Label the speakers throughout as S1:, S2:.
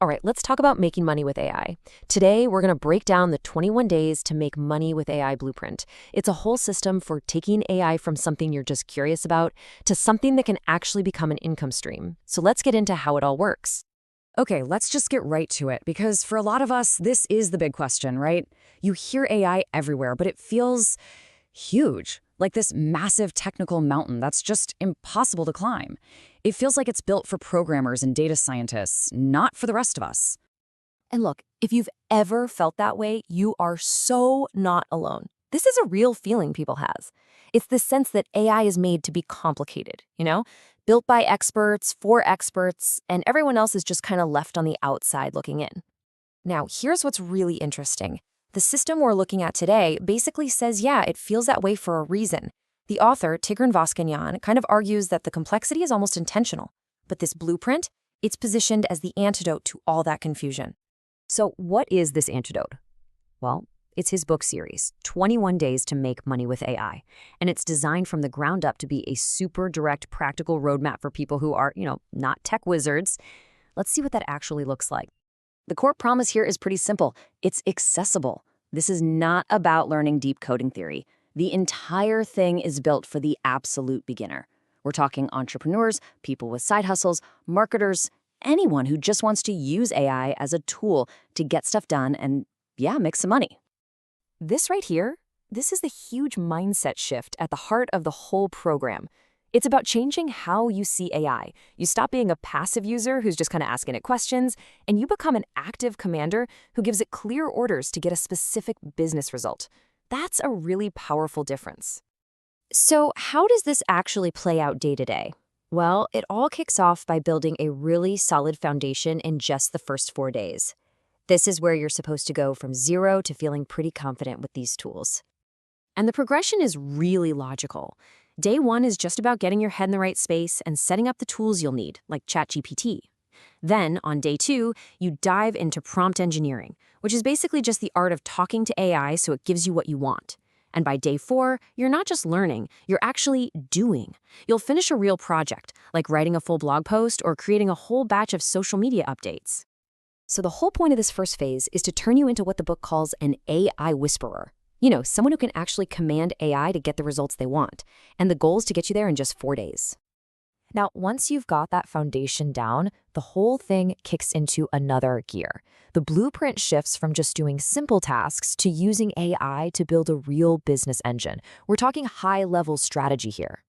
S1: All right, let's talk about making money with AI. Today, we're going to break down the 21 days to make money with AI blueprint. It's a whole system for taking AI from something you're just curious about to something that can actually become an income stream. So let's get into how it all works.
S2: Okay, let's just get right to it, because for a lot of us, this is the big question, right? You hear AI everywhere, but it feels huge, like this massive technical mountain that's just impossible to climb. It feels like it's built for programmers and data scientists, not for the rest of us.
S1: And look, if you've ever felt that way, you are so not alone. This is a real feeling people have. It's the sense that AI is made to be complicated, built by experts, for experts, and everyone else is just kind of left on the outside looking in. Now, here's what's really interesting. The system we're looking at today basically says, yeah, it feels that way for a reason. The author, Tigran Voskanyan, kind of argues that the complexity is almost intentional. But this blueprint, it's positioned as the antidote to all that confusion.
S2: So what is this antidote? Well, it's his book series, 21 Days to Make Money with AI. And it's designed from the ground up to be a super direct, practical roadmap for people who are, not tech wizards. Let's see what that actually looks like. The core promise here is pretty simple. It's accessible. This is not about learning deep coding theory. The entire thing is built for the absolute beginner. We're talking entrepreneurs, people with side hustles, marketers, anyone who just wants to use AI as a tool to get stuff done and, make some money.
S1: This right here, this is the huge mindset shift at the heart of the whole program. It's about changing how you see AI. You stop being a passive user who's just kind of asking it questions, and you become an active commander who gives it clear orders to get a specific business result. That's a really powerful difference. So how does this actually play out day to day? Well, it all kicks off by building a really solid foundation in just the first 4 days. This is where you're supposed to go from zero to feeling pretty confident with these tools. And the progression is really logical. Day 1 is just about getting your head in the right space and setting up the tools you'll need, like ChatGPT. Then, on day 2, you dive into prompt engineering, which is basically just the art of talking to AI so it gives you what you want. And by day 4, you're not just learning, you're actually doing. You'll finish a real project, like writing a full blog post or creating a whole batch of social media updates. So the whole point of this first phase is to turn you into what the book calls an AI whisperer. Someone who can actually command AI to get the results they want. And the goal is to get you there in just 4 days. Now, once you've got that foundation down, the whole thing kicks into another gear. The blueprint shifts from just doing simple tasks to using AI to build a real business engine. We're talking high-level strategy here.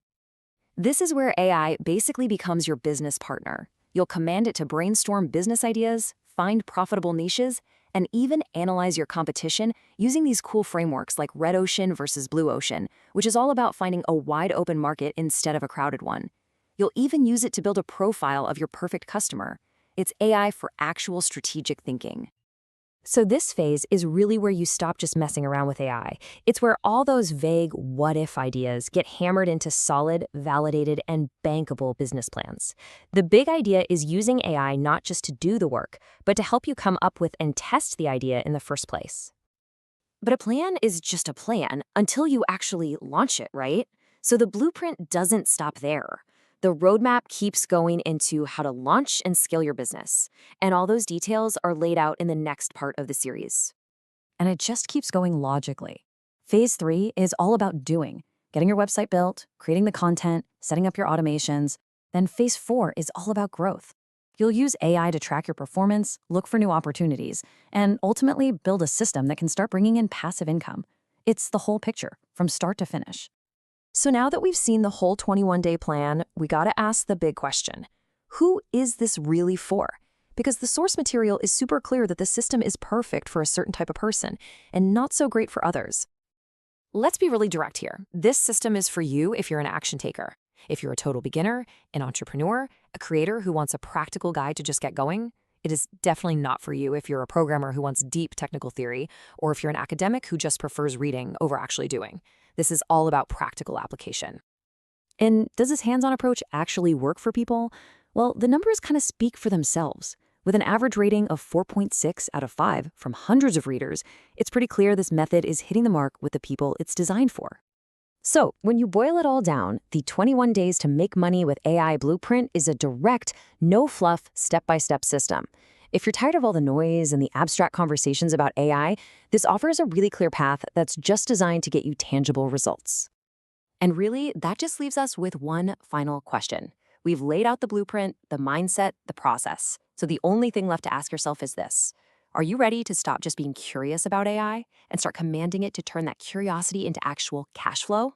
S1: This is where AI basically becomes your business partner. You'll command it to brainstorm business ideas, find profitable niches, and even analyze your competition using these cool frameworks like Red Ocean versus Blue Ocean, which is all about finding a wide open market instead of a crowded one. You'll even use it to build a profile of your perfect customer. It's AI for actual strategic thinking. So this phase is really where you stop just messing around with AI. It's where all those vague what-if ideas get hammered into solid, validated, and bankable business plans. The big idea is using AI not just to do the work, but to help you come up with and test the idea in the first place. But a plan is just a plan until you actually launch it, right? So the blueprint doesn't stop there. The roadmap keeps going into how to launch and scale your business, and all those details are laid out in the next part of the series.
S2: And it just keeps going logically. Phase 3 is all about doing, getting your website built, creating the content, setting up your automations. Then phase 4 is all about growth. You'll use AI to track your performance, look for new opportunities, and ultimately build a system that can start bringing in passive income. It's the whole picture, from start to finish.
S1: So now that we've seen the whole 21-day plan, we gotta ask the big question. Who is this really for? Because the source material is super clear that the system is perfect for a certain type of person and not so great for others. Let's be really direct here. This system is for you if you're an action taker. If you're a total beginner, an entrepreneur, a creator who wants a practical guide to just get going, it is definitely not for you if you're a programmer who wants deep technical theory, or if you're an academic who just prefers reading over actually doing. This is all about practical application.
S2: And does this hands-on approach actually work for people? Well, the numbers kind of speak for themselves. With an average rating of 4.6 out of 5 from hundreds of readers, it's pretty clear this method is hitting the mark with the people it's designed for. So, when you boil it all down, the 21 Days to Make Money with AI blueprint is a direct, no-fluff, step-by-step system.
S1: If you're tired of all the noise and the abstract conversations about AI, this offers a really clear path that's just designed to get you tangible results. And really, that just leaves us with one final question. We've laid out the blueprint, the mindset, the process. So the only thing left to ask yourself is this: are you ready to stop just being curious about AI and start commanding it to turn that curiosity into actual cash flow?